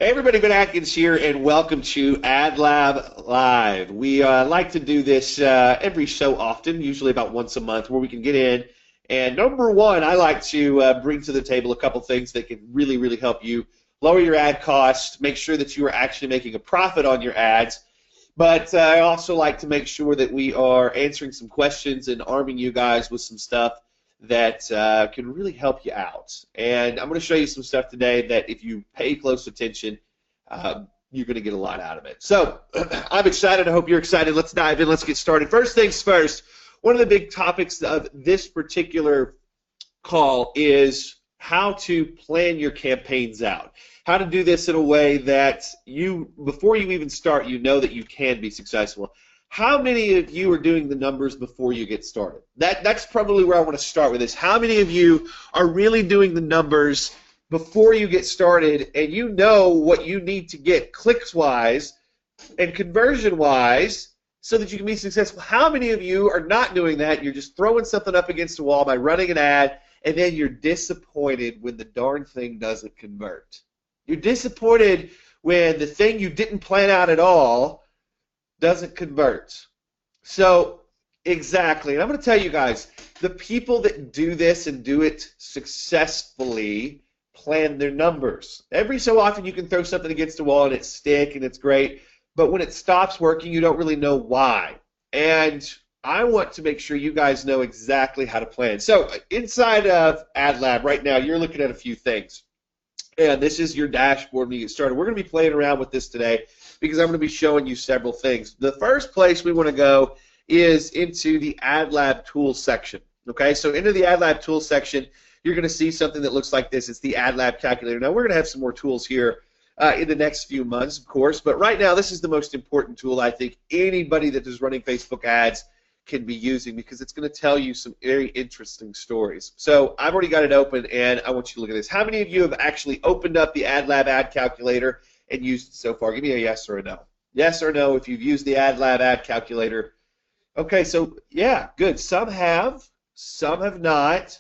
Hey everybody, Ben Atkins here, and welcome to AdLab Live. We like to do this every so often, usually about once a month, where we can get in. And number one, I like to bring to the table a couple things that can really help you lower your ad costs, make sure that you are actually making a profit on your ads. But I also like to make sure that we are answering some questions and arming you guys with some stuff that can really help you out. And I'm going to show you some stuff today that if you pay close attention, you're going to get a lot out of it. So I'm excited. I hope you're excited. Let's dive in. Let's get started. First things first, one of the big topics of this particular call is how to plan your campaigns out. How to do this in a way that you, before you even start, you know that you can be successful. How many of you are doing the numbers before you get started? That's probably where I want to start with this. How many of you are really doing the numbers before you get started, and you know what you need to get clicks-wise and conversion-wise so that you can be successful? How many of you are not doing that? You're just throwing something up against the wall by running an ad, and then you're disappointed when the darn thing doesn't convert. You're disappointed when the thing you didn't plan out at all doesn't convert. So exactly, and I'm going to tell you guys, the people that do this and do it successfully plan their numbers. Every so often you can throw something against the wall and it stick and it's great, but when it stops working you don't really know why. And I want to make sure you guys know exactly how to plan. So inside of AdLab right now you're looking at a few things. And this is your dashboard when you get started. We're going to be playing around with this today because I'm going to be showing you several things. The first place we want to go is into the AdLab Tools section. Okay, so into the AdLab Tools section, you're going to see something that looks like this. It's the AdLab Calculator. Now, we're going to have some more tools here in the next few months, of course, but right now this is the most important tool I think anybody that is running Facebook ads can be using because it's going to tell you some very interesting stories. So I've already got it open, and I want you to look at this. How many of you have actually opened up the AdLab Ad Calculator and used it so far? Give me a yes or a no. Yes or no if you've used the AdLab Ad Calculator. Okay, so yeah, good. Some have not.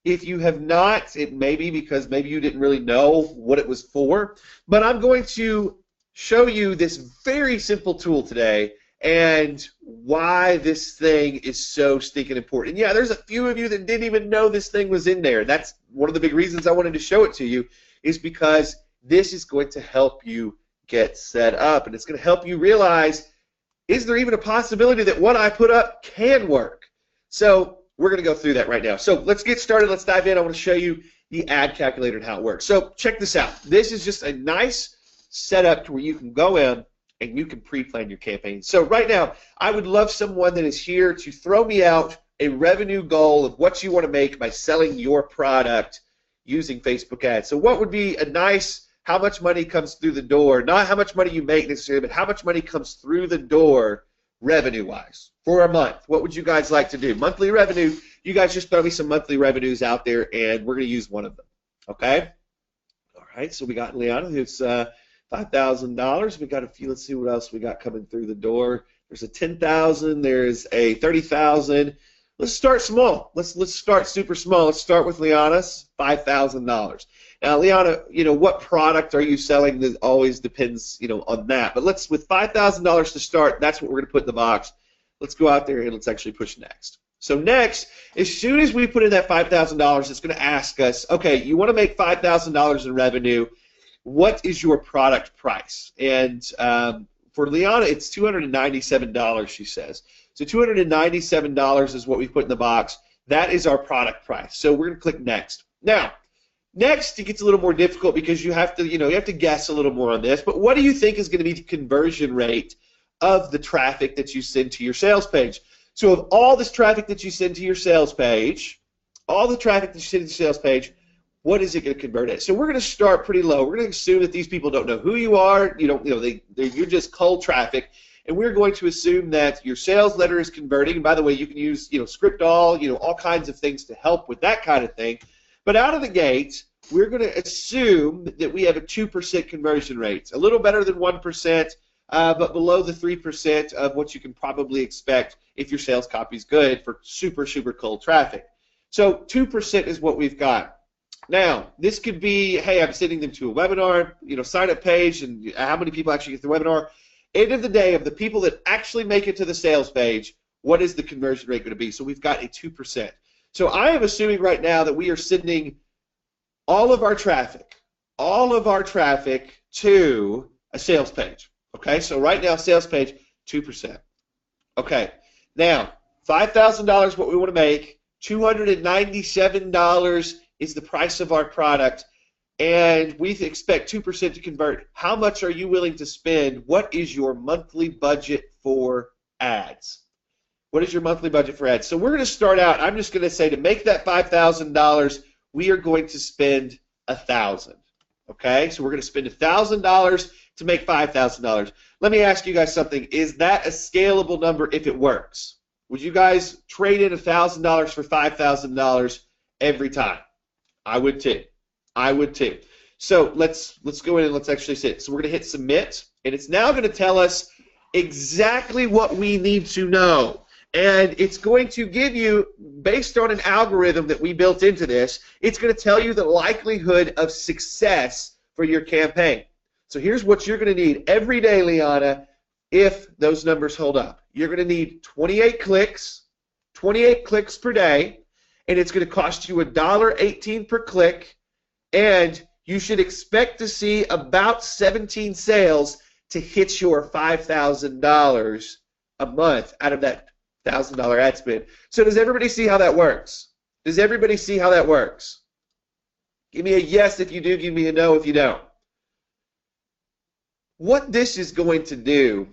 If you have not, it may be because maybe you didn't really know what it was for. But I'm going to show you this very simple tool today and why this thing is so stinking important. And yeah, there's a few of you that didn't even know this thing was in there. That's one of the big reasons I wanted to show it to you, is because this is going to help you get set up, and it's going to help you realize, is there even a possibility that what I put up can work? So we're going to go through that right now. So let's get started. Let's dive in. I want to show you the ad calculator and how it works. So check this out. This is just a nice setup to where you can go in and you can pre-plan your campaign. So right now, I would love someone that is here to throw me out a revenue goal of what you want to make by selling your product using Facebook ads. So what would be a nice, how much money comes through the door, not how much money you make necessarily, but how much money comes through the door revenue-wise for a month? What would you guys like to do? Monthly revenue, you guys just throw me some monthly revenues out there, and we're going to use one of them, okay? All right, so we got Liana, who's $5,000. We got a few. Let's see what else we got coming through the door. There's a $10,000. There's a $30,000. Let's start small. Let's start super small. Let's start with Liana's $5,000. Now, Liana, you know, what product are you selling? That always depends, you know, on that. But let's, with $5,000 to start, that's what we're going to put in the box. Let's go out there and let's actually push next. So next, as soon as we put in that $5,000, it's going to ask us, okay, you want to make $5,000 in revenue. What is your product price? And for Liana, it's $297, she says. So $297 is what we put in the box. That is our product price. So we're going to click next. Now, next it gets a little more difficult because you have to, you have to guess a little more on this. But what do you think is going to be the conversion rate of the traffic that you send to your sales page? So of all this traffic that you send to your sales page, what is it going to convert at? So we're going to start pretty low. We're going to assume that these people don't know who you are. You're just cold traffic, and we're going to assume that your sales letter is converting. And by the way, you can use script all kinds of things to help with that kind of thing. But out of the gate, we're going to assume that we have a 2% conversion rate, a little better than 1%, but below the 3% of what you can probably expect if your sales copy is good for super cold traffic. So 2% is what we've got. Now, this could be, hey, I'm sending them to a webinar, sign up page, and how many people actually get the webinar. End of the day, of the people that actually make it to the sales page, what is the conversion rate going to be? So we've got a 2%. So I am assuming right now that we are sending all of our traffic to a sales page. Okay, so right now, sales page, 2%. Okay, now, $5,000 what we want to make, $297 is the price of our product, and we expect 2% to convert. How much are you willing to spend? What is your monthly budget for ads? What is your monthly budget for ads? So we're going to start out, I'm just going to say to make that $5,000, we are going to spend $1,000. Okay, so we're going to spend $1,000 to make $5,000. Let me ask you guys something. Is that a scalable number if it works? Would you guys trade in $1,000 for $5,000 every time? I would too. I would too. So let's go in and let's actually see it. So we're going to hit submit, and it's now going to tell us exactly what we need to know. And it's going to give you, based on an algorithm that we built into this, it's going to tell you the likelihood of success for your campaign. So here's what you're going to need every day, Liana, if those numbers hold up. You're going to need 28 clicks per day, and it's going to cost you $1.18 per click, and you should expect to see about 17 sales to hit your $5,000 a month out of that $1,000 ad spend. So does everybody see how that works? Does everybody see how that works? Give me a yes if you do, give me a no if you don't. What this is going to do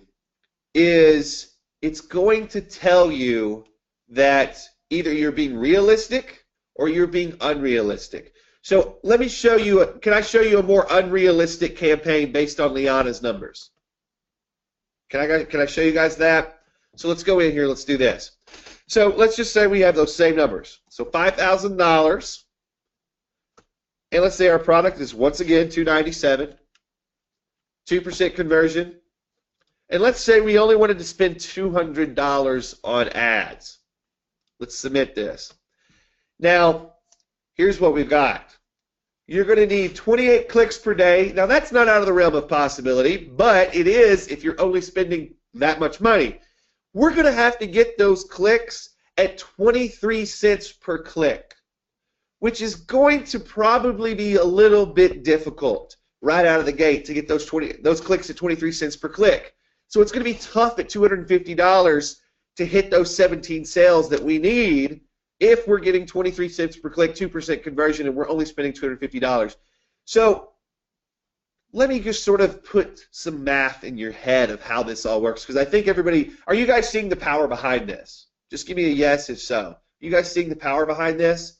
is it's going to tell you that either you're being realistic or you're being unrealistic. So let me show you, can I show you a more unrealistic campaign based on Liana's numbers? Can I show you guys that? So let's go in here, let's do this. So let's just say we have those same numbers. So $5,000, and let's say our product is once again $297, 2% conversion, and let's say we only wanted to spend $200 on ads. Let's submit this. Now, here's what we've got. You're going to need 28 clicks per day. Now, that's not out of the realm of possibility, but it is if you're only spending that much money. We're going to have to get those clicks at 23 cents per click, which is going to probably be a little bit difficult right out of the gate to get those clicks at 23 cents per click. So it's going to be tough at $250 to hit those 17 sales that we need if we're getting 23 cents per click, 2% conversion, and we're only spending $250. So let me just sort of put some math in your head of how this all works, because I think everybody, are you guys seeing the power behind this? Just give me a yes if so. You guys seeing the power behind this?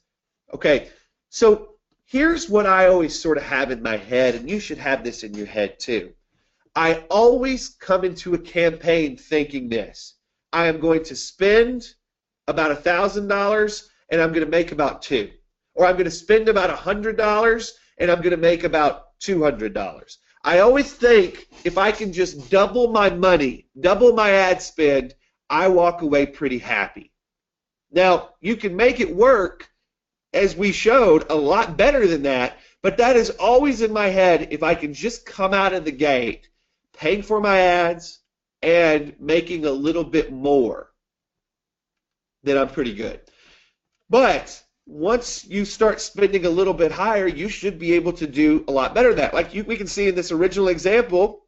Okay, so here's what I always sort of have in my head, and you should have this in your head too. I always come into a campaign thinking this. I am going to spend about $1,000 and I'm going to make about $2. Or I'm going to spend about $100 and I'm going to make about $200. I always think if I can just double my money, double my ad spend, I walk away pretty happy. Now, you can make it work, as we showed, a lot better than that, but that is always in my head. If I can just come out of the gate paying for my ads and making a little bit more, then I'm pretty good. But once you start spending a little bit higher, you should be able to do a lot better than that. Like we can see in this original example,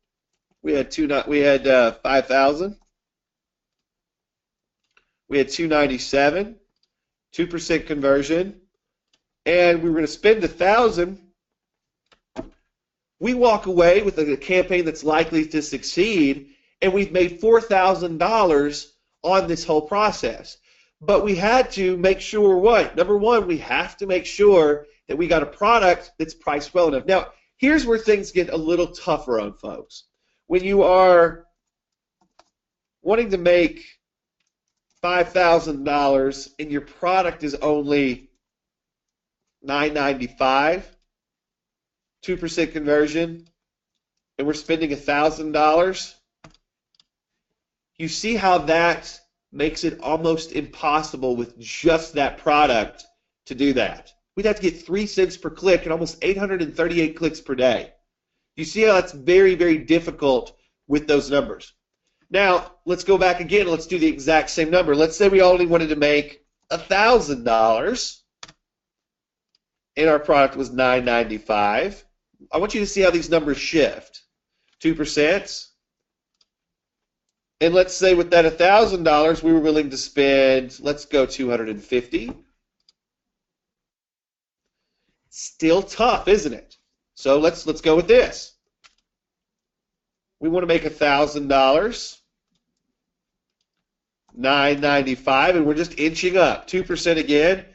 we had 5,000, we had 297, 2% conversion, and we were going to spend 1,000. We walk away with a campaign that's likely to succeed, and we've made $4,000 on this whole process. But we had to make sure what? Number one, we have to make sure that we got a product that's priced well enough. Now, here's where things get a little tougher on folks. When you are wanting to make $5,000 and your product is only $9.95, 2% conversion, and we're spending $1,000, you see how that makes it almost impossible with just that product to do that. we'd have to get 3 cents per click and almost 838 clicks per day. You see how that's very, very difficult with those numbers. Now, let's go back again. Let's do the exact same number. Let's say we only wanted to make $1,000 and our product was $9.95. I want you to see how these numbers shift. 2%. And let's say with that $1,000 we were willing to spend, let's go $250. Still tough, isn't it? So let's go with this. We want to make $1,000, $9.95, and we're just inching up 2% again.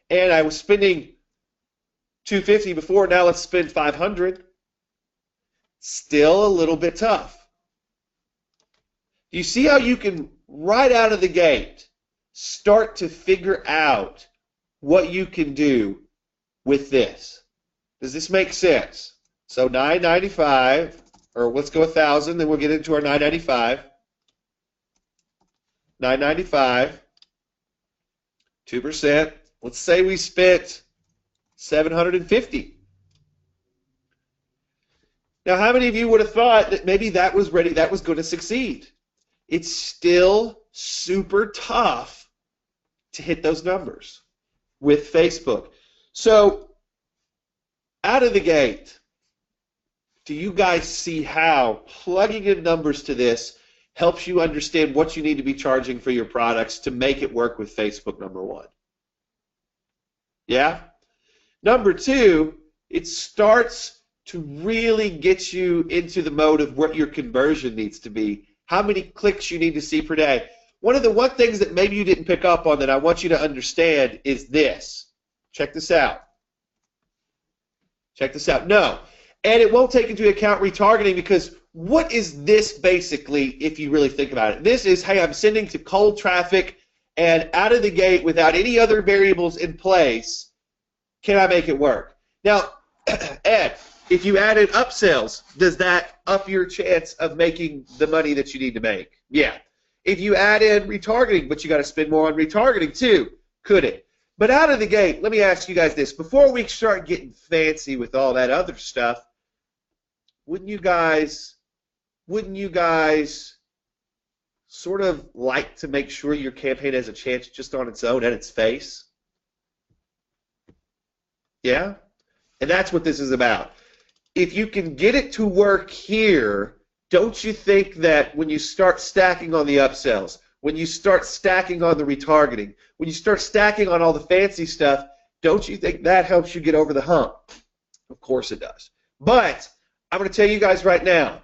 And I was spending $250 before. Now let's spend $500. Still a little bit tough. You see how you can right out of the gate start to figure out what you can do with this. Does this make sense? So $9.95, or let's go $1,000, then we'll get into our $9.95. $9.95, 2%. Let's say we spent $750. Now, how many of you would have thought that maybe that was going to succeed? It's still super tough to hit those numbers with Facebook. So, out of the gate, do you guys see how plugging in numbers to this helps you understand what you need to be charging for your products to make it work with Facebook, number one? Yeah? Number two, it starts to really get you into the mode of what your conversion needs to be, how many clicks you need to see per day. One of the things that maybe you didn't pick up on that I want you to understand is this. Check this out. Check this out. No. And it won't take into account retargeting, because what is this basically, if you really think about it? This is, hey, I'm sending to cold traffic, and out of the gate without any other variables in place, can I make it work? Now, Ed, if you added upsells, does that up your chance of making the money that you need to make? Yeah. If you add in retargeting, but you got to spend more on retargeting too, could it? But out of the gate, let me ask you guys this. Before we start getting fancy with all that other stuff, wouldn't you guys sort of like to make sure your campaign has a chance just on its own, at its face? Yeah? And that's what this is about. If you can get it to work here, don't you think that when you start stacking on the upsells, when you start stacking on the retargeting, when you start stacking on all the fancy stuff, don't you think that helps you get over the hump? Of course it does. But I'm going to tell you guys right now,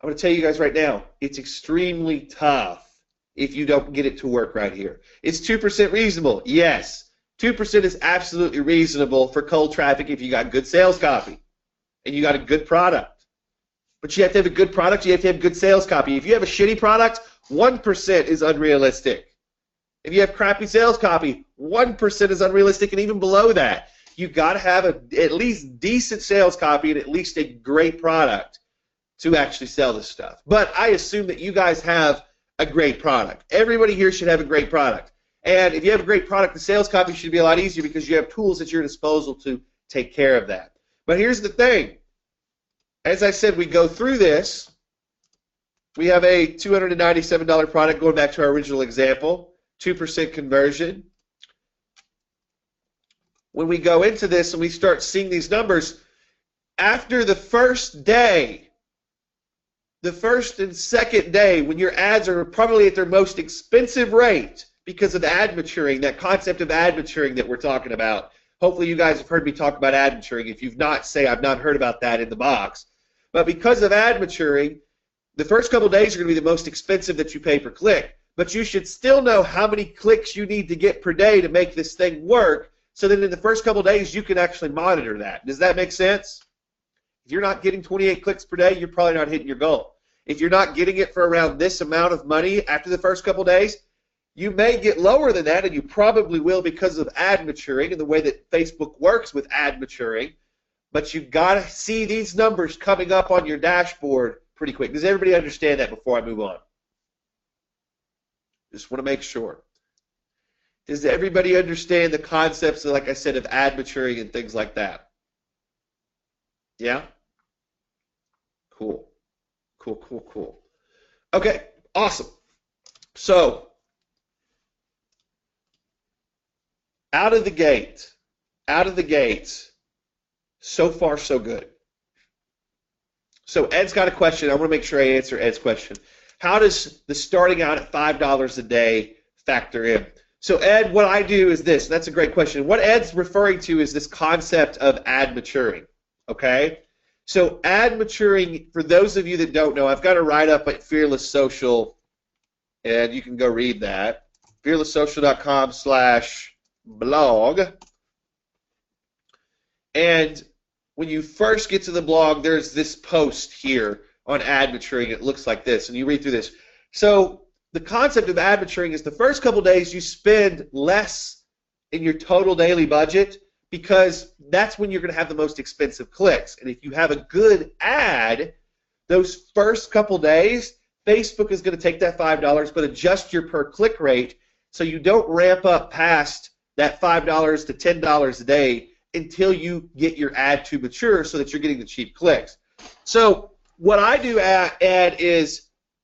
it's extremely tough if you don't get it to work right here. Is 2% reasonable? Yes. 2% is absolutely reasonable for cold traffic if you got good sales copy and you got a good product. But you have to have a good product, you have to have good sales copy. If you have a shitty product, 1% is unrealistic. If you have crappy sales copy, 1% is unrealistic, and even below that. You've got to have at least decent sales copy and at least a great product to actually sell this stuff. But I assume that you guys have a great product. Everybody here should have a great product. And if you have a great product, the sales copy should be a lot easier because you have tools at your disposal to take care of that. But here's the thing. As I said, we go through this. We have a $297 product, going back to our original example, 2% conversion. When we go into this and we start seeing these numbers, after the first day, the first and second day, when your ads are probably at their most expensive rate because of ad maturing, that concept of ad maturing that we're talking about. Hopefully you guys have heard me talk about ad maturing. If you've not, say I've not heard about that in the box. But because of ad maturing, the first couple days are going to be the most expensive that you pay per click. But you should still know how many clicks you need to get per day to make this thing work, so that in the first couple days you can actually monitor that. Does that make sense? If you're not getting 28 clicks per day, you're probably not hitting your goal. If you're not getting it for around this amount of money after the first couple days, you may get lower than that, and you probably will because of ad maturing and the way that Facebook works with ad maturing. But you've got to see these numbers coming up on your dashboard pretty quick. Does everybody understand that before I move on? Just want to make sure. Does everybody understand the concepts, like I said, of ad maturing and things like that? Yeah? Cool. Cool, cool, cool. Okay, awesome. So, out of the gate, so far so good. So Ed's got a question. I want to make sure I answer Ed's question. How does the starting out at $5 a day factor in? So Ed, what I do is this. That's a great question. What Ed's referring to is this concept of ad maturing. Okay? So ad maturing, for those of you that don't know, I've got a write-up at Fearless Social, and you can go read that. fearlesssocial.com/blog. And when you first get to the blog, there's this post here on ad maturing. It looks like this, and you read through this. So the concept of ad maturing is the first couple days you spend less in your total daily budget because that's when you're going to have the most expensive clicks. And if you have a good ad, those first couple days, Facebook is going to take that $5 but adjust your per click rate so you don't ramp up past that $5 to $10 a day until you get your ad to mature so that you're getting the cheap clicks. So what I do, Ed, is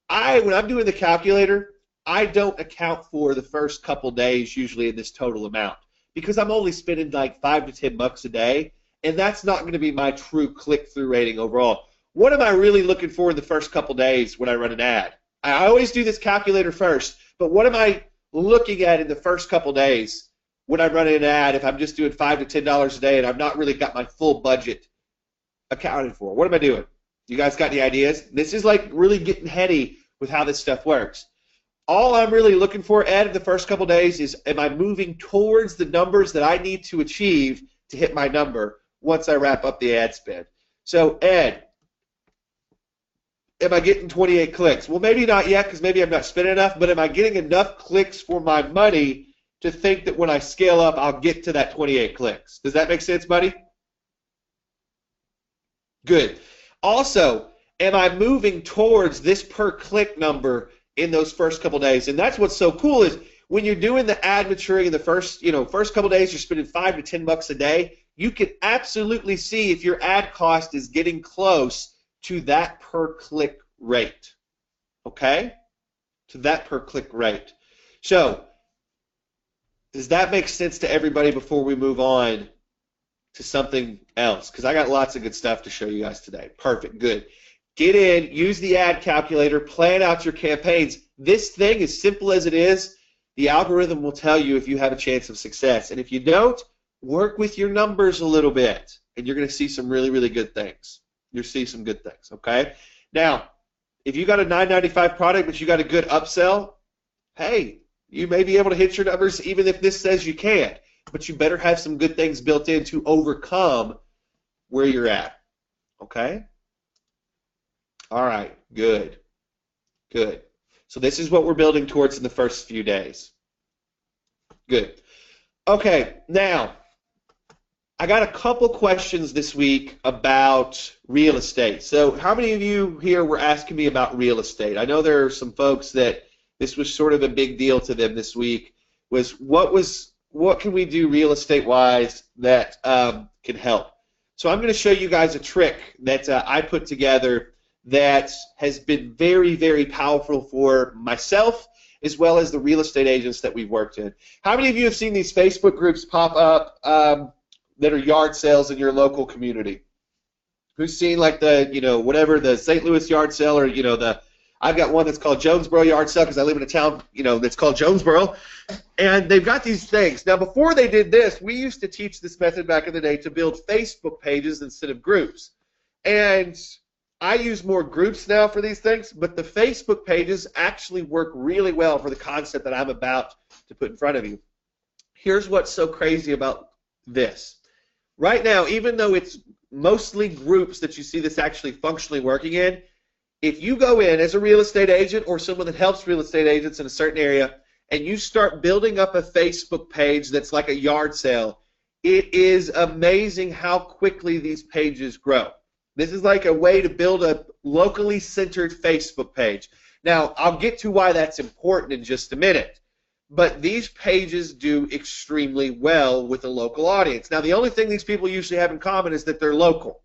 when I'm doing the calculator, I don't account for the first couple days usually in this total amount because I'm only spending like $5 to $10 a day, and that's not going to be my true click-through rating overall. What am I really looking for in the first couple days when I run an ad? I always do this calculator first, but what am I looking at in the first couple days when I'm running an ad if I'm just doing $5 to $10 a day and I've not really got my full budget accounted for? What am I doing? You guys got any ideas? This is like really getting heady with how this stuff works. All I'm really looking for, Ed, in the first couple days is, am I moving towards the numbers that I need to achieve to hit my number once I wrap up the ad spend? So, Ed, am I getting 28 clicks? Well, maybe not yet because maybe I'm not spending enough, but am I getting enough clicks for my money to think that when I scale up, I'll get to that 28 clicks? Does that make sense, buddy? Good. Also, am I moving towards this per click number in those first couple days? And that's what's so cool is when you're doing the ad maturing in the first couple days, you're spending $5 to $10 a day. You can absolutely see if your ad cost is getting close to that per click rate. Okay? To that per click rate. So, does that make sense to everybody before we move on to something else? Because I got lots of good stuff to show you guys today. Perfect, good. Get in, use the ad calculator, plan out your campaigns. This thing, as simple as it is, the algorithm will tell you if you have a chance of success. And if you don't, work with your numbers a little bit, and you're going to see some really, really good things. You'll see some good things, okay? Now, if you got a $9.95 product but you got a good upsell, hey, you may be able to hit your numbers even if this says you can't, but you better have some good things built in to overcome where you're at, okay? All right, good, good. So this is what we're building towards in the first few days. Good. Okay, now, I got a couple questions this week about real estate. So how many of you here were asking me about real estate? I know there are some folks that this was sort of a big deal to them this week, what can we do real estate-wise that can help? So I'm going to show you guys a trick that I put together that has been very, very powerful for myself as well as the real estate agents that we've worked in. How many of you have seen these Facebook groups pop up that are yard sales in your local community? Who's seen like the, whatever, the St. Louis yard sale or, I've got one that's called Jonesboro Yard Sale because I live in a town, that's called Jonesboro, and they've got these things. Now, before they did this, we used to teach this method back in the day to build Facebook pages instead of groups, and I use more groups now for these things, but the Facebook pages actually work really well for the concept that I'm about to put in front of you. Here's what's so crazy about this. Right now, even though it's mostly groups that you see this actually functionally working in, if you go in as a real estate agent or someone that helps real estate agents in a certain area and you start building up a Facebook page that's like a yard sale, it is amazing how quickly these pages grow. This is like a way to build a locally centered Facebook page. Now, I'll get to why that's important in just a minute. but these pages do extremely well with a local audience. Now, the only thing these people usually have in common is that they're local.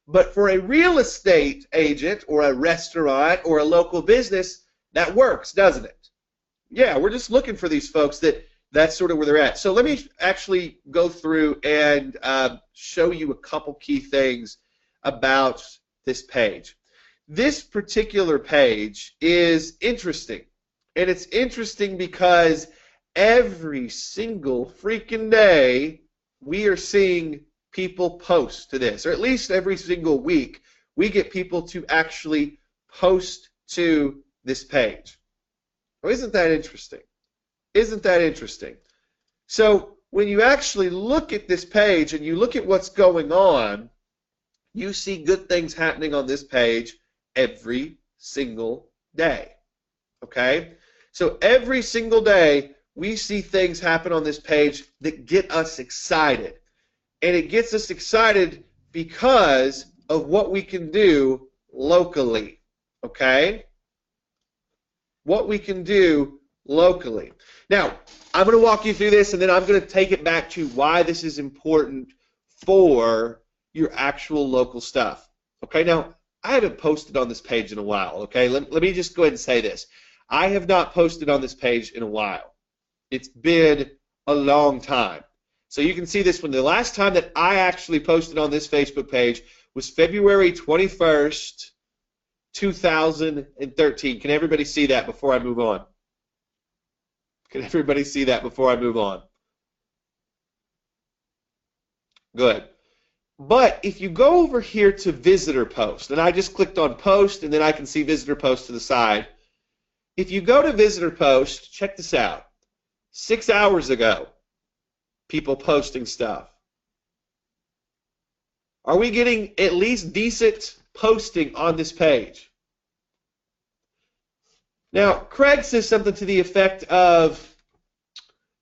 But for a real estate agent or a restaurant or a local business, that works, doesn't it? Yeah, we're just looking for these folks that's sort of where they're at. So let me actually go through and show you a couple key things about this page. This particular page is interesting. And it's interesting because every single freaking day we are seeing people post to this, or at least every single week we get people to actually post to this page. Well, isn't that interesting? Isn't that interesting? So when you actually look at this page and you look at what's going on, you see good things happening on this page every single day. Okay? So every single day we see things happen on this page that get us excited. And it gets us excited because of what we can do locally. Okay? What we can do locally. Now, I'm going to walk you through this, and then I'm going to take it back to why this is important for your actual local stuff. Okay? Now, I haven't posted on this page in a while. Okay? Let me just go ahead and say this. I have not posted on this page in a while. It's been a long time. So you can see this one. The last time that I actually posted on this Facebook page was February 21st, 2013. Can everybody see that before I move on? Can everybody see that before I move on? Good. But if you go over here to visitor post, and I just clicked on post, and then I can see visitor post to the side. If you go to visitor post, check this out. 6 hours ago, people posting stuff. Are we getting at least decent posting on this page? Now, Craig says something to the effect of,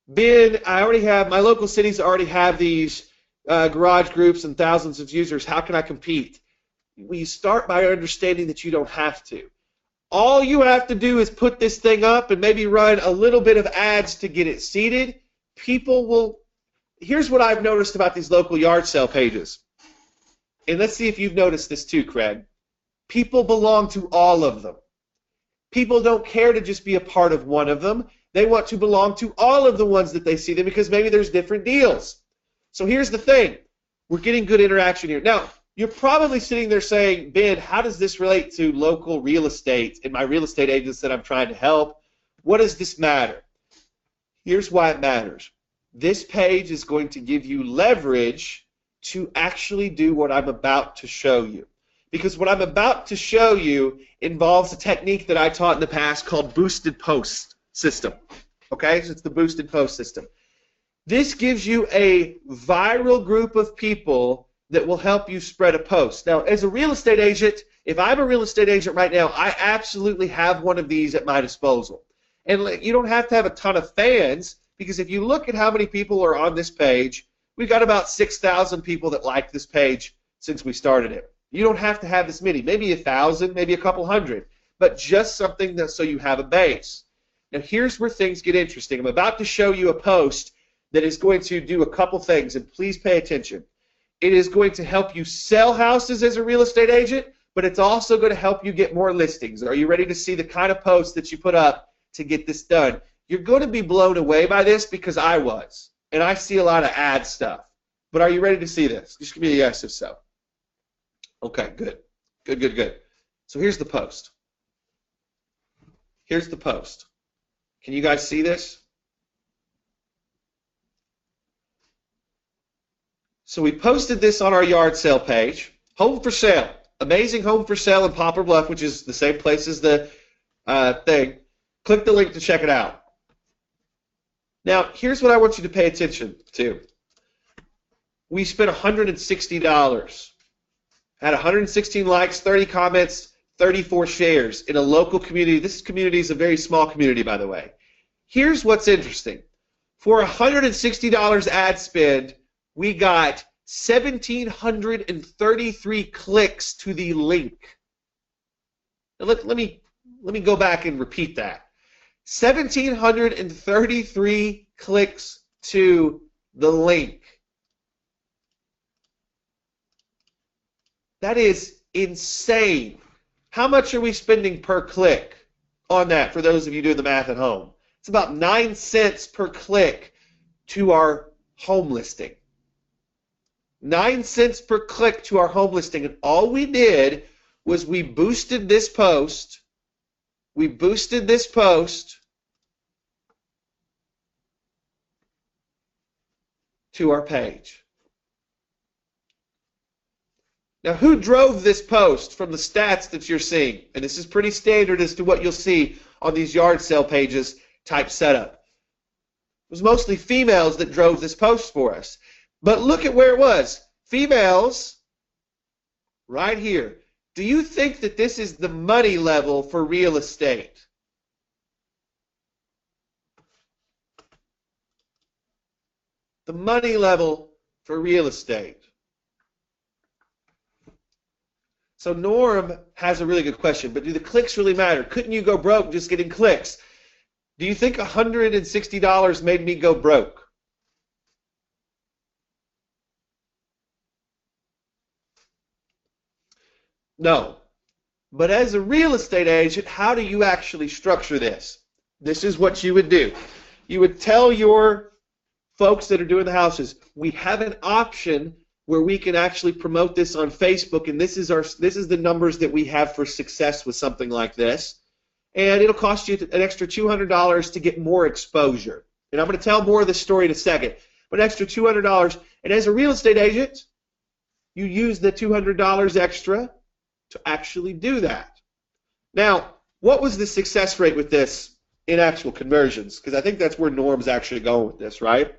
Ben, I already have, my local cities already have these garage groups and thousands of users. How can I compete? We start by understanding that you don't have to. All you have to do is put this thing up and maybe run a little bit of ads to get it seated. People will, here's what I've noticed about these local yard sale pages. And let's see if you've noticed this too, Craig. People belong to all of them. People don't care to just be a part of one of them. They want to belong to all of the ones that they see them because maybe there's different deals. So here's the thing. We're getting good interaction here. Now, you're probably sitting there saying, Ben, how does this relate to local real estate and my real estate agents that I'm trying to help? What does this matter? Here's why it matters. This page is going to give you leverage to actually do what I'm about to show you. Because what I'm about to show you involves a technique that I taught in the past called boosted post system. Okay, so it's the boosted post system. This gives you a viral group of people that will help you spread a post. Now, as a real estate agent, if I'm a real estate agent right now, I absolutely have one of these at my disposal. And you don't have to have a ton of fans, because if you look at how many people are on this page, we've got about 6,000 people that like this page since we started it. You don't have to have this many, maybe 1,000, maybe a couple hundred, but just something that so you have a base. Now, here's where things get interesting. I'm about to show you a post that is going to do a couple things, and please pay attention. It is going to help you sell houses as a real estate agent, but it's also going to help you get more listings. Are you ready to see the kind of posts that you put up to get this done? You're going to be blown away by this because I was, and I see a lot of ad stuff. But are you ready to see this? Just give me a yes if so. Okay, good. Good, good, good. So here's the post. Here's the post. Can you guys see this? So we posted this on our yard sale page. Home for sale. Amazing home for sale in Poplar Bluff, which is the same place as the thing. Click the link to check it out. Now, here's what I want you to pay attention to. We spent $160. Had 116 likes, 30 comments, 34 shares in a local community. This community is a very small community, by the way. Here's what's interesting. For $160 ad spend, we got 1,733 clicks to the link. Now let me go back and repeat that. 1,733 clicks to the link. That is insane. How much are we spending per click on that for those of you doing the math at home? It's about 9 cents per click to our home listing. 9 cents per click to our home listing. And all we did was we boosted this post. We boosted this post to our page. Now, who drove this post from the stats that you're seeing? And this is pretty standard as to what you'll see on these yard sale pages type setup. It was mostly females that drove this post for us. But look at where it was. Females, right here. Do you think that this is the money level for real estate? The money level for real estate. So Norm has a really good question, but do the clicks really matter? Couldn't you go broke just getting clicks? Do you think $160 made me go broke? No. But as a real estate agent, how do you actually structure this? This is what you would do. You would tell your folks that are doing the houses, we have an option where we can actually promote this on Facebook, and this is the numbers that we have for success with something like this. And it'll cost you an extra $200 to get more exposure. And I'm going to tell more of this story in a second. But an extra $200, and as a real estate agent, you use the $200 extra to actually do that. Now, what was the success rate with this in actual conversions? Because I think that's where Norm's actually going with this, right?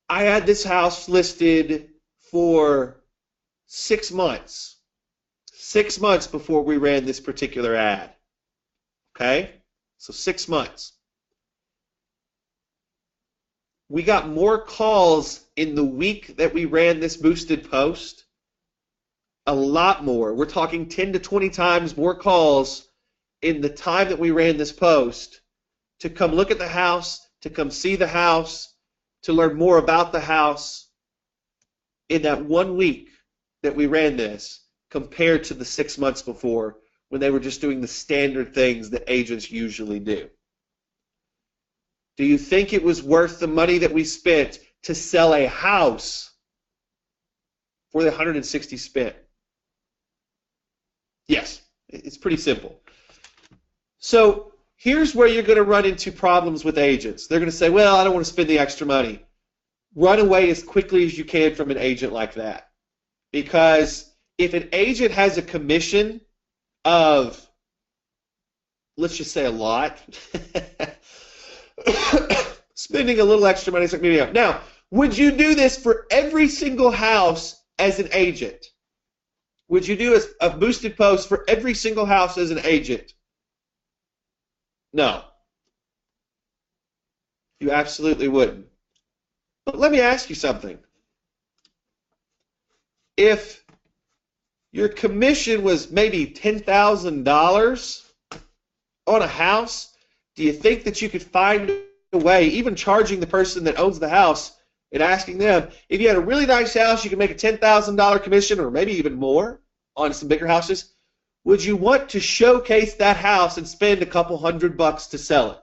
I had this house listed for 6 months. 6 months before we ran this particular ad. Okay? So 6 months. We got more calls in the week that we ran this boosted post. A lot more. We're talking 10 to 20 times more calls in the time that we ran this post to come look at the house, to come see the house, to learn more about the house in that 1 week that we ran this compared to the 6 months before when they were just doing the standard things that agents usually do. Do you think it was worth the money that we spent to sell a house for the $160 spent? Yes, it's pretty simple. So here's where you're going to run into problems with agents. They're going to say, well, I don't want to spend the extra money. Run away as quickly as you can from an agent like that. Because if an agent has a commission of, let's just say a lot, spending a little extra money is like maybe out. Now, would you do this for every single house as an agent? Would you do a boosted post for every single house as an agent? No. You absolutely wouldn't. But let me ask you something. If your commission was maybe $10,000 on a house, do you think that you could find a way, even charging the person that owns the house and asking them, if you had a really nice house, you could make a $10,000 commission or maybe even more on some bigger houses, would you want to showcase that house and spend a couple $100 to sell it?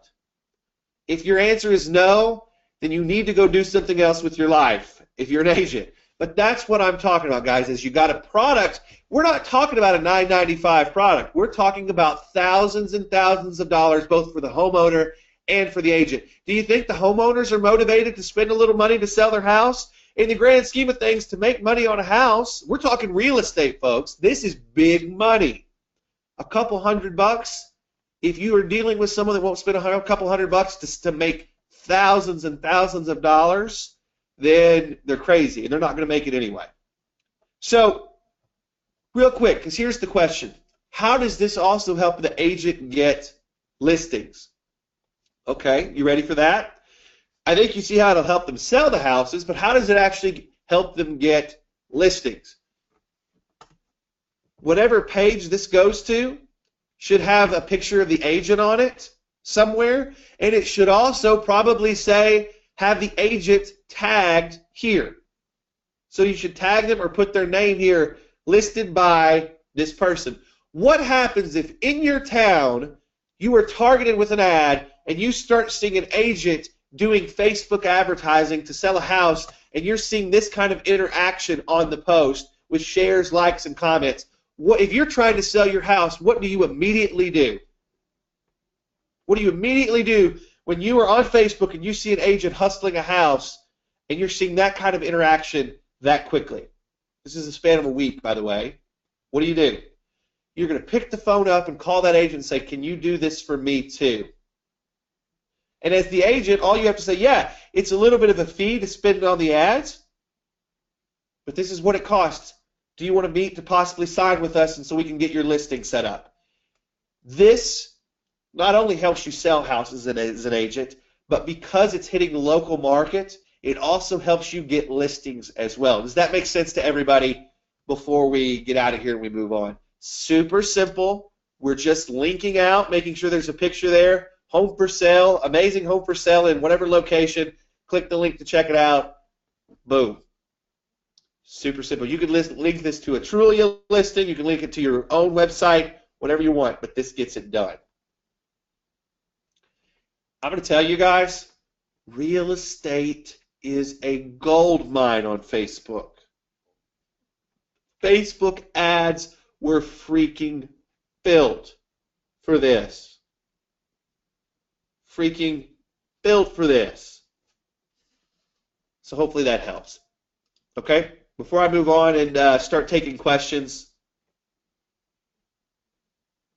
If your answer is no, then you need to go do something else with your life if you're an agent. But that's what I'm talking about, guys, is you got a product. We're not talking about a $9.95 product. We're talking about thousands and thousands of dollars both for the homeowner and for the agent. Do you think the homeowners are motivated to spend a little money to sell their house? In the grand scheme of things, to make money on a house, we're talking real estate, folks. This is big money. A couple $100, if you are dealing with someone that won't spend a couple $100 to make thousands and thousands of dollars, then they're crazy, and they're not going to make it anyway. So, real quick, because here's the question. How does this also help the agent get listings? Okay, you ready for that? I think you see how it'll help them sell the houses, but how does it actually help them get listings? Whatever page this goes to, should have a picture of the agent on it somewhere, and it should also probably say, have the agent tagged here. So you should tag them or put their name here, listed by this person. What happens if in your town you are targeted with an ad and you start seeing an agent doing Facebook advertising to sell a house, and you're seeing this kind of interaction on the post with shares, likes, and comments? What if you're trying to sell your house? What do you immediately do? What do you immediately do when you are on Facebook and you see an agent hustling a house and you're seeing that kind of interaction that quickly? This is a span of a week, by the way. What do? You're going to pick the phone up and call that agent and say, can you do this for me too? And as the agent, all you have to say, yeah, it's a little bit of a fee to spend on the ads, but this is what it costs. Do you want to meet to possibly sign with us and so we can get your listing set up? This not only helps you sell houses as an agent, but because it's hitting the local market, it also helps you get listings as well. Does that make sense to everybody before we get out of here and we move on? Super simple. We're just linking out, making sure there's a picture there. Home for sale, amazing home for sale in whatever location. Click the link to check it out. Boom. Super simple. You can link this to a Trulia listing. You can link it to your own website, whatever you want, but this gets it done. I'm going to tell you guys, real estate is a gold mine on Facebook. Facebook ads were freaking filled for this. Freaking filled for this. So hopefully that helps. Okay? Before I move on and start taking questions,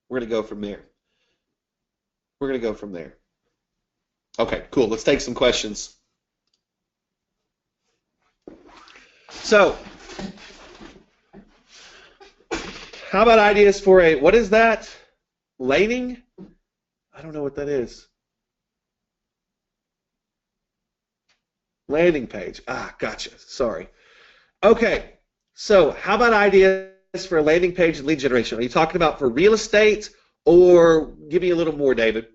we're going to go from there. We're going to go from there. Okay, cool. Let's take some questions. So, how about ideas for a, what is that? Laning? I don't know what that is. Landing page. Ah, gotcha. Sorry. Okay, so how about ideas for a landing page and lead generation? Are you talking about for real estate, or give me a little more, David?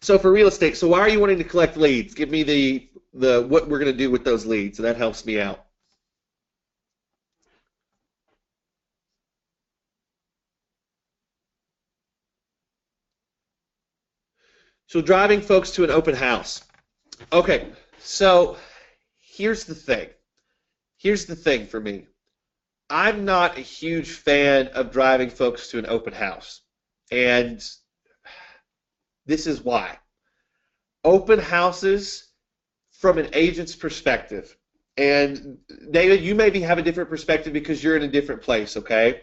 So for real estate, so why are you wanting to collect leads? Give me the what we're going to do with those leads, and that helps me out. So driving folks to an open house. Okay, so here's the thing. Here's the thing for me. I'm not a huge fan of driving folks to an open house, and this is why. Open houses, from an agent's perspective, and David, you maybe have a different perspective because you're in a different place, okay?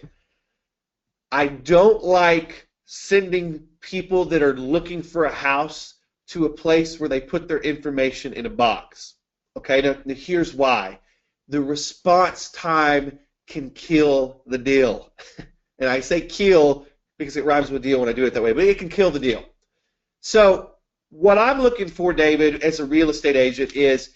I don't like sending people that are looking for a house to a place where they put their information in a box. Okay, now here's why. The response time can kill the deal. And I say kill because it rhymes with deal when I do it that way, but it can kill the deal. So what I'm looking for, David, as a real estate agent is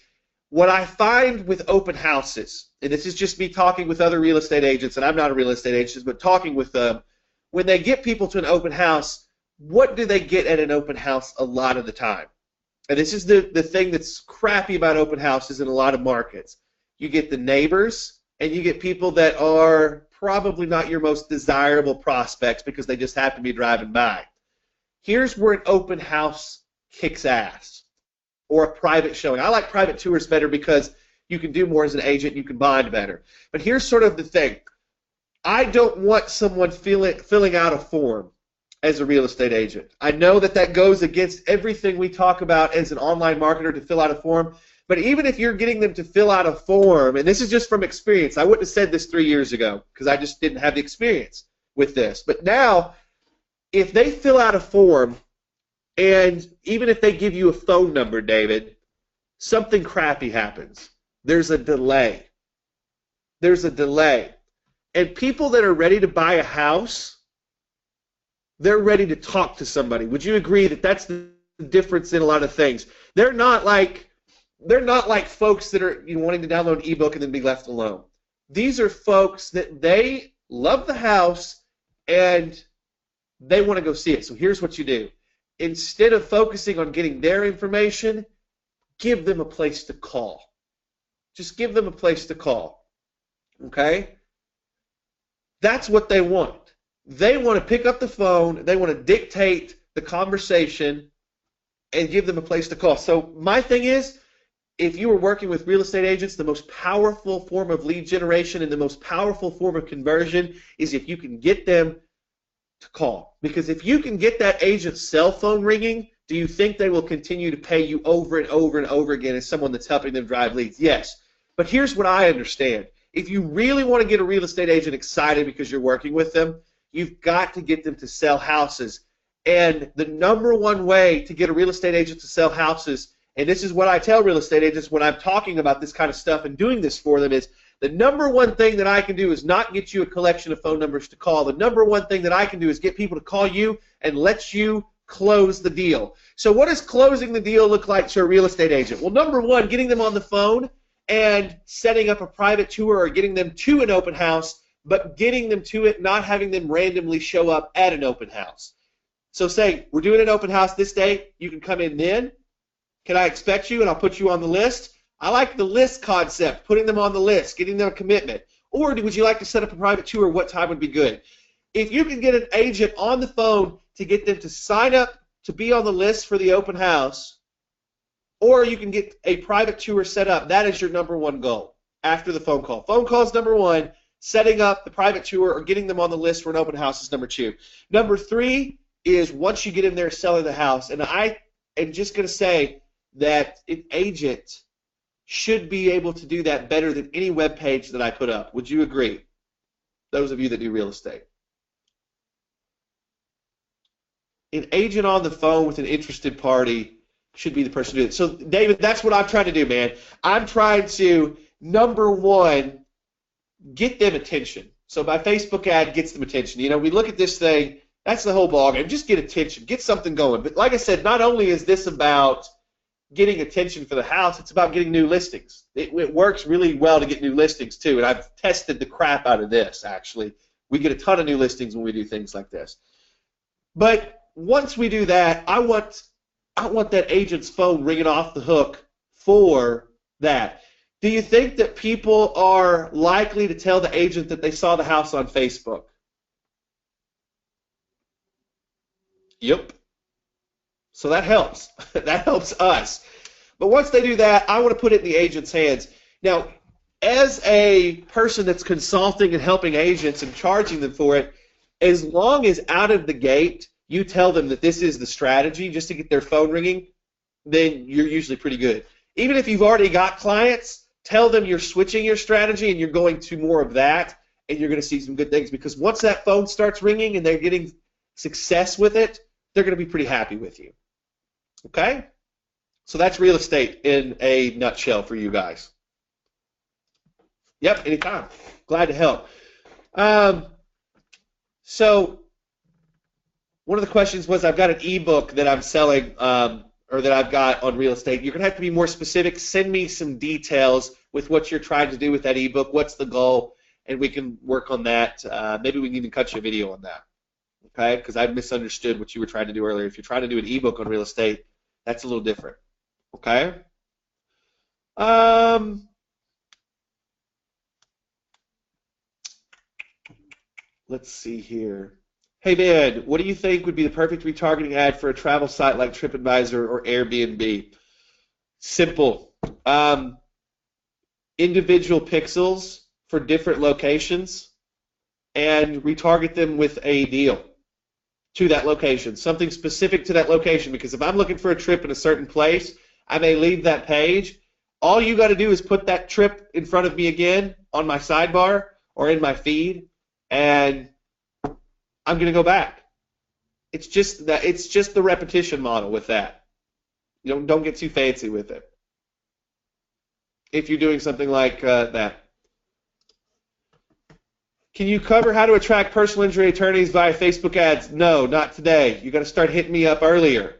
what I find with open houses, and this is just me talking with other real estate agents, and I'm not a real estate agent, but talking with them, when they get people to an open house, what do they get at an open house a lot of the time? And this is the thing that's crappy about open houses in a lot of markets. You get the neighbors, and you get people that are probably not your most desirable prospects because they just happen to be driving by. Here's where an open house kicks ass, or a private showing. I like private tours better because you can do more as an agent, you can bond better. But here's sort of the thing. I don't want someone filling out a form as a real estate agent. I know that goes against everything we talk about as an online marketer, to fill out a form. But even if you're getting them to fill out a form, and this is just from experience, I wouldn't have said this 3 years ago because I just didn't have the experience with this. But now, if they fill out a form, and even if they give you a phone number, David, something crappy happens. There's a delay. There's a delay. And people that are ready to buy a house, they're ready to talk to somebody. Would you agree that that's the difference in a lot of things? They're not like folks that are wanting to download an ebook and then be left alone. These are folks that they love the house, and they want to go see it. So here's what you do. Instead of focusing on getting their information, give them a place to call. Just give them a place to call. Okay? That's what they want. They want to pick up the phone, they want to dictate the conversation, and give them a place to call. So my thing is, if you were working with real estate agents, the most powerful form of lead generation and the most powerful form of conversion is if you can get them to call. Because if you can get that agent's cell phone ringing, do you think they will continue to pay you over and over and over again as someone that's helping them drive leads? Yes. But here's what I understand. If you really want to get a real estate agent excited because you're working with them, you've got to get them to sell houses. And the number one way to get a real estate agent to sell houses, and this is what I tell real estate agents when I'm talking about this kind of stuff and doing this for them, is the number one thing that I can do is not get you a collection of phone numbers to call. The number one thing that I can do is get people to call you and let you close the deal. So what does closing the deal look like to a real estate agent? Well, number one, getting them on the phone and setting up a private tour or getting them to an open house, but getting them to it, not having them randomly show up at an open house. So say, we're doing an open house this day, you can come in then. Can I expect you and I'll put you on the list? I like the list concept, putting them on the list, getting them a commitment. Or would you like to set up a private tour? What time would be good? If you can get an agent on the phone to get them to sign up to be on the list for the open house, or you can get a private tour set up, that is your number one goal after the phone call. Phone call is number one. Setting up the private tour or getting them on the list for an open house is number two. Number three is once you get in there selling the house, and I am just going to say that an agent should be able to do that better than any web page that I put up. Would you agree? Those of you that do real estate. An agent on the phone with an interested party should be the person to do it. So, David, that's what I'm trying to do, man. I'm trying to, number one, get them attention. So my Facebook ad gets them attention. You know, we look at this thing, that's the whole ballgame. Just get attention, get something going. But like I said, not only is this about getting attention for the house, it's about getting new listings. It works really well to get new listings too, and I've tested the crap out of this, actually. We get a ton of new listings when we do things like this. But once we do that, I want that agent's phone ringing off the hook for that. Do you think that people are likely to tell the agent that they saw the house on Facebook? Yep. So that helps. That helps us. But once they do that, I want to put it in the agent's hands. Now, as a person that's consulting and helping agents and charging them for it, as long as out of the gate you tell them that this is the strategy just to get their phone ringing, then you're usually pretty good. Even if you've already got clients, tell them you're switching your strategy and you're going to more of that, and you're going to see some good things, because once that phone starts ringing and they're getting success with it, they're going to be pretty happy with you. Okay? So that's real estate in a nutshell for you guys. Yep, anytime. Glad to help. So one of the questions was, I've got an ebook that I'm selling, or that I've got on real estate. You're going to have to be more specific. Send me some details with what you're trying to do with that ebook. What's the goal? And we can work on that. Maybe we can even cut you a video on that. Okay? Because I misunderstood what you were trying to do earlier. If you're trying to do an ebook on real estate, that's a little different. Okay? Let's see here. Hey, man, what do you think would be the perfect retargeting ad for a travel site like TripAdvisor or Airbnb? Simple. Individual pixels for different locations, and retarget them with a deal to that location, something specific to that location, because if I'm looking for a trip in a certain place, I may leave that page. All you got to do is put that trip in front of me again on my sidebar or in my feed, and I'm going to go back. It's just that, it's just the repetition model with that. You don't get too fancy with it if you're doing something like that. Can you cover how to attract personal injury attorneys via Facebook ads? No, not today. You got to start hitting me up earlier.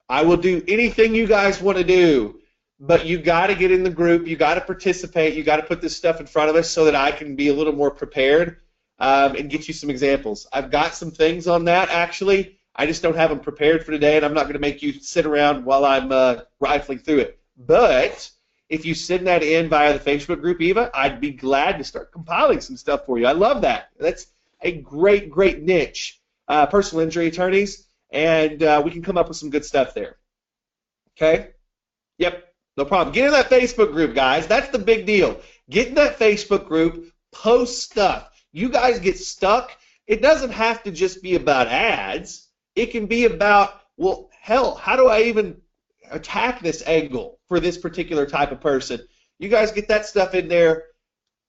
I will do anything you guys want to do, but you got to get in the group. You got to participate. You got to put this stuff in front of us so that I can be a little more prepared. and get you some examples. I've got some things on that, actually. I just don't have them prepared for today, and I'm not going to make you sit around while I'm rifling through it. But if you send that in via the Facebook group, Eva, I'd be glad to start compiling some stuff for you. I love that. That's a great, great niche, personal injury attorneys, and we can come up with some good stuff there. Okay? Yep, no problem. Get in that Facebook group, guys. That's the big deal. Get in that Facebook group, post stuff. You guys get stuck. It doesn't have to just be about ads. It can be about, well, hell, how do I even attack this angle for this particular type of person? You guys get that stuff in there.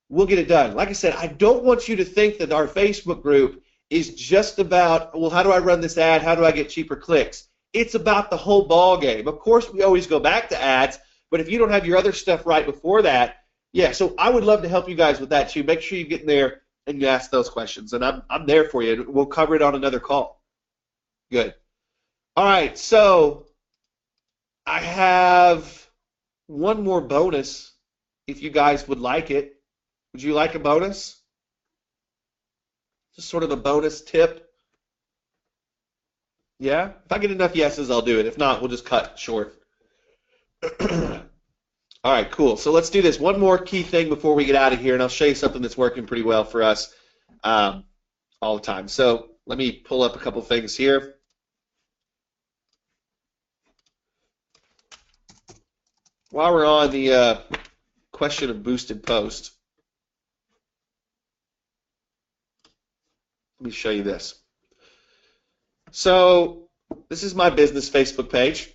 We'll get it done. Like I said, I don't want you to think that our Facebook group is just about, well, how do I run this ad? How do I get cheaper clicks? It's about the whole ball game. Of course, we always go back to ads, but if you don't have your other stuff right before that, yeah, so I would love to help you guys with that too. Make sure you get in there and you ask those questions, and I'm there for you. We'll cover it on another call. Good. All right, so I have one more bonus if you guys would like it. Would you like a bonus? Just sort of a bonus tip. Yeah? If I get enough yeses, I'll do it. If not, we'll just cut short. All right, cool. So let's do this. One more key thing before we get out of here, and I'll show you something that's working pretty well for us all the time. So let me pull up a couple things here. While we're on the question of boosted post, let me show you this. So this is my business Facebook page,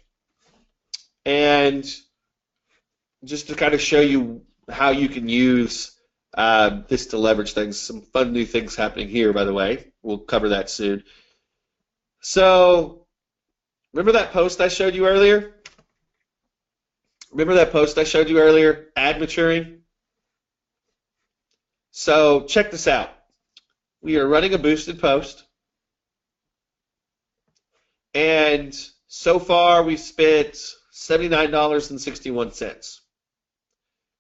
and just to kind of show you how you can use this to leverage things. Some fun new things happening here, by the way. We'll cover that soon. So remember that post I showed you earlier? Remember that post I showed you earlier, ad maturing? So check this out. We are running a boosted post, and so far we've spent $79.61.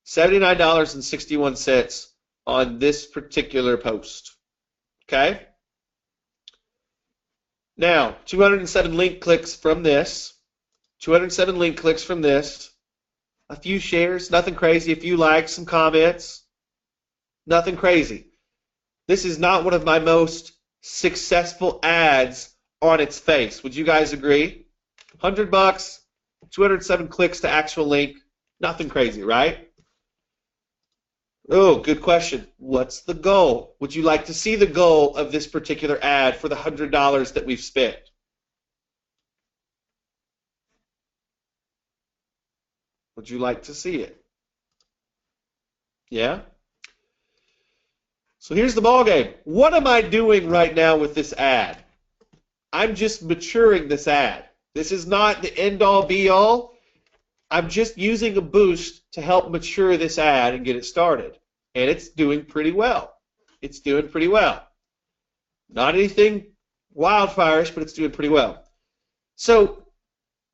$79.61 on this particular post. Okay? Now, 207 link clicks from this. 207 link clicks from this. A few shares, nothing crazy. A few likes, some comments. Nothing crazy. This is not one of my most successful ads on its face. Would you guys agree? $100, 207 clicks to actual link. Nothing crazy, right? Oh, good question. What's the goal? Would you like to see the goal of this particular ad for the $100 that we've spent? Would you like to see it? Yeah? So here's the ball game. What am I doing right now with this ad? I'm just maturing this ad. This is not the end-all, be-all. I'm just using a boost to help mature this ad and get it started. And it's doing pretty well. It's doing pretty well. Not anything wildfire-ish, but it's doing pretty well. So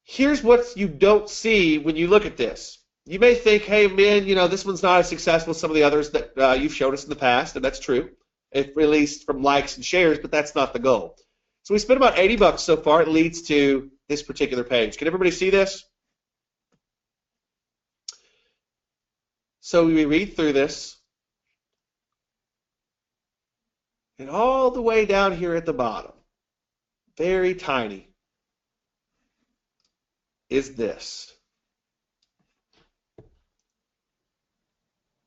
here's what you don't see when you look at this. You may think, hey, man, you know, this one's not as successful as some of the others that you've showed us in the past, and that's true, at least from likes and shares, but that's not the goal. So we spent about $80 so far. It leads to this particular page. Can everybody see this? So we read through this, and all the way down here at the bottom, very tiny, is this.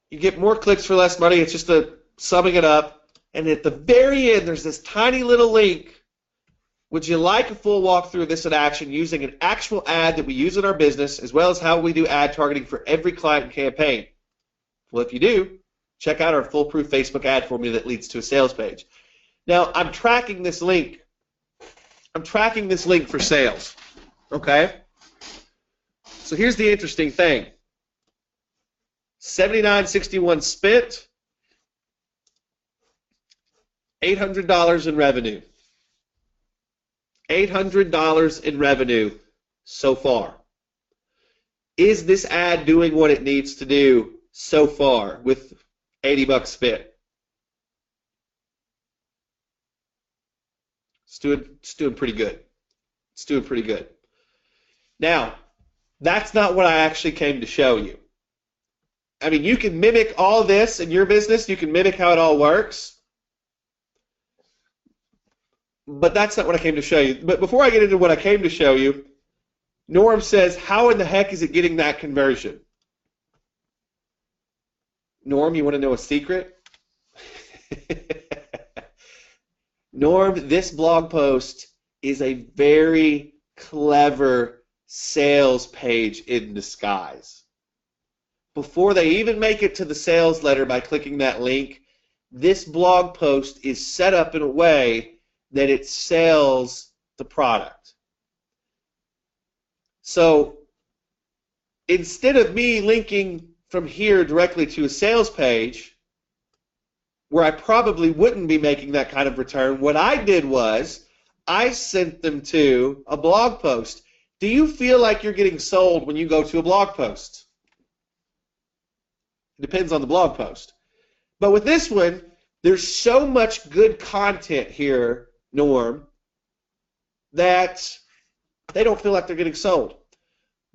You get more clicks for less money. It's just summing it up. And at the very end, there's this tiny little link. Would you like a full walkthrough of this in action using an actual ad that we use in our business, as well as how we do ad targeting for every client and campaign? Well, if you do, check out our foolproof Facebook ad formula that leads to a sales page. Now, I'm tracking this link. I'm tracking this link for sales. Okay? So here's the interesting thing. $79.61 spent, $800 in revenue. $800 in revenue so far. Is this ad doing what it needs to do so far with $80 spent? It's doing pretty good. It's doing pretty good. Now, that's not what I actually came to show you. I mean, you can mimic all this in your business. You can mimic how it all works. But that's not what I came to show you. But before I get into what I came to show you, Norm says, how in the heck is it getting that conversion? Norm, you want to know a secret? Norm, this blog post is a very clever sales page in disguise. Before they even make it to the sales letter by clicking that link, this blog post is set up in a way that it sells the product. So instead of me linking from here directly to a sales page, where I probably wouldn't be making that kind of return, what I did was I sent them to a blog post. Do you feel like you're getting sold when you go to a blog post? It depends on the blog post. But with this one, there's so much good content here, Norm, that they don't feel like they're getting sold.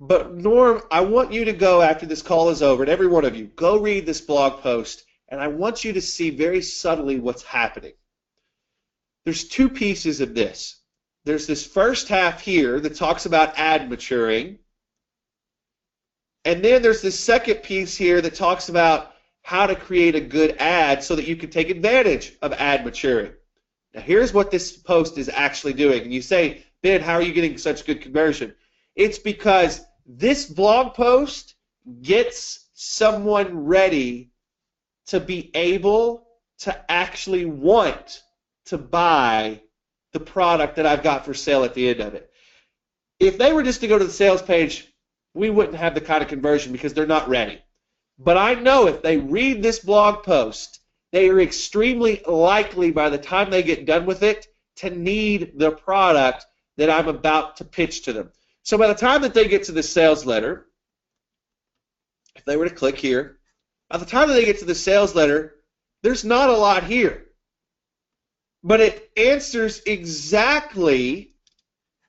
But Norm, I want you to go after this call is over, and every one of you, go read this blog post, and I want you to see very subtly what's happening. There's two pieces of this. There's this first half here that talks about ad maturing, and then there's this second piece here that talks about how to create a good ad so that you can take advantage of ad maturing. Now here's what this post is actually doing. And you say, Ben, how are you getting such good conversion? It's because this blog post gets someone ready to be able to actually want to buy the product that I've got for sale at the end of it. If they were just to go to the sales page, we wouldn't have the kind of conversion because they're not ready. But I know if they read this blog post, they are extremely likely by the time they get done with it to need the product that I'm about to pitch to them. So by the time that they get to the sales letter, if they were to click here, by the time that they get to the sales letter, there's not a lot here. But it answers exactly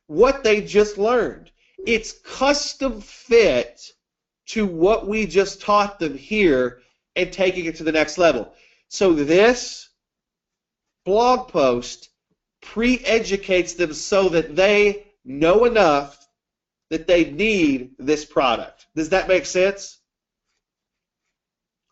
what they just learned. It's custom fit to what we just taught them here and taking it to the next level. So this blog post pre-educates them so that they know enough that they need this product. Does that make sense?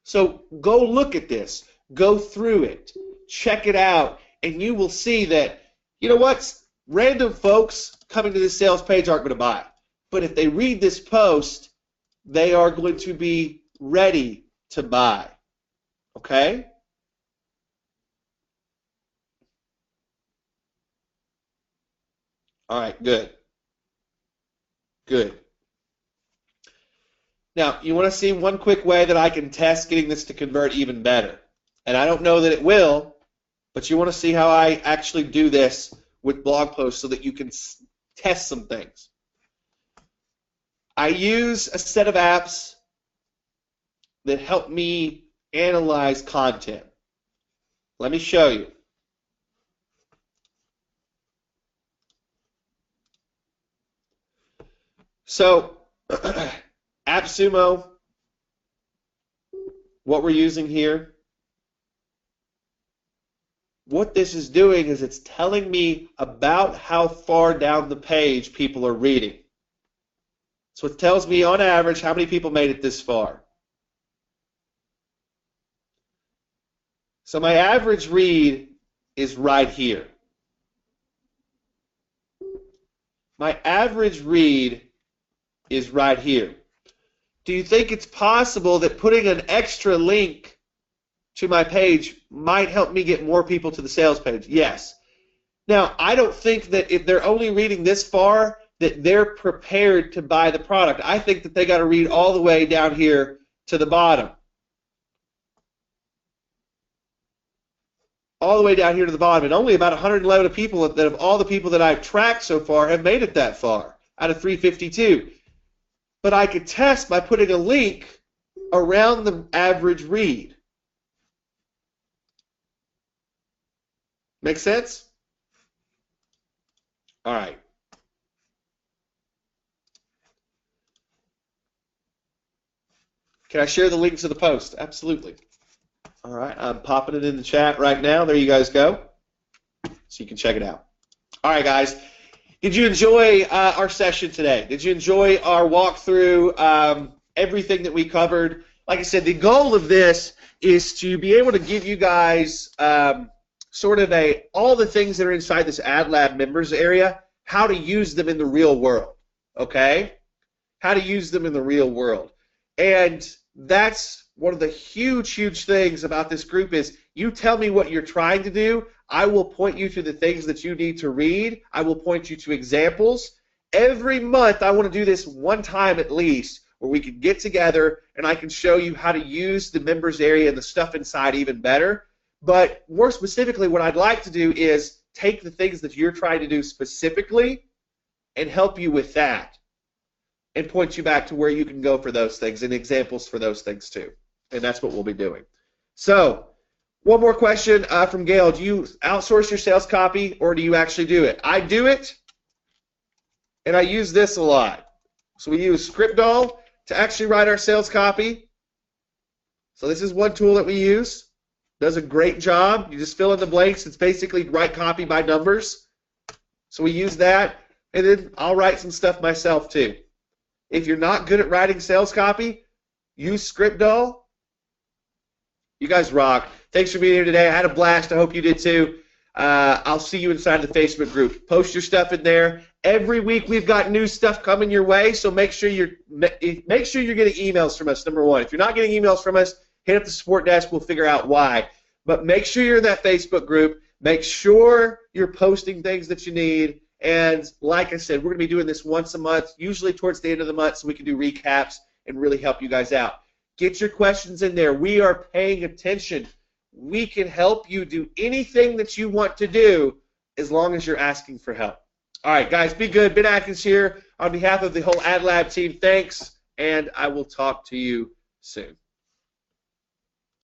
So go look at this, go through it, check it out, and you will see that, you know what, random folks coming to this sales page aren't going to buy. But if they read this post, they are going to be ready to buy. Okay? All right, good. Good. Now, you want to see one quick way that I can test getting this to convert even better. And I don't know that it will, but you want to see how I actually do this with blog posts so that you can test some things. I use a set of apps that help me analyze content. Let me show you. So, AppSumo, what we're using here, what this is doing is it's telling me about how far down the page people are reading. So it tells me on average how many people made it this far. So my average read is right here. My average read is right here. Do you think it's possible that putting an extra link to my page might help me get more people to the sales page? Yes. Now, I don't think that if they're only reading this far that they're prepared to buy the product. I think that they got to read all the way down here to the bottom. All the way down here to the bottom. And only about 111 people that of all the people that I've tracked so far have made it that far out of 352. But I could test by putting a link around the average read. Make sense? All right. Can I share the link to the post? Absolutely. All right, I'm popping it in the chat right now. There you guys go. So you can check it out. All right, guys. Did you enjoy our session today? Did you enjoy our walkthrough, everything that we covered? Like I said, the goal of this is to be able to give you guys sort of all the things that are inside this AdLab members area, how to use them in the real world, okay? How to use them in the real world. And that's one of the huge, huge things about this group is you tell me what you're trying to do. I will point you to the things that you need to read. I will point you to examples. Every month I want to do this one time at least where we can get together and I can show you how to use the members area and the stuff inside even better. But more specifically, what I'd like to do is take the things that you're trying to do specifically and help you with that and point you back to where you can go for those things and examples for those things too. And that's what we'll be doing. So, one more question from Gail. Do you outsource your sales copy or do you actually do it? I do it, and I use this a lot. So we use ScriptDoll to actually write our sales copy. So this is one tool that we use. Does a great job. You just fill in the blanks. It's basically write copy by numbers. So we use that, and then I'll write some stuff myself too. If you're not good at writing sales copy, use ScriptDoll. You guys rock. Thanks for being here today. I had a blast. I hope you did too. I'll see you inside the Facebook group. Post your stuff in there. Every week we've got new stuff coming your way, so make sure you're getting emails from us, number one. If you're not getting emails from us, hit up the support desk. We'll figure out why. But make sure you're in that Facebook group. Make sure you're posting things that you need. And like I said, we're going to be doing this once a month, usually towards the end of the month, so we can do recaps and really help you guys out. Get your questions in there. We are paying attention. We can help you do anything that you want to do as long as you're asking for help. All right, guys, be good. Ben Atkins here on behalf of the whole AdLab team. Thanks, and I will talk to you soon.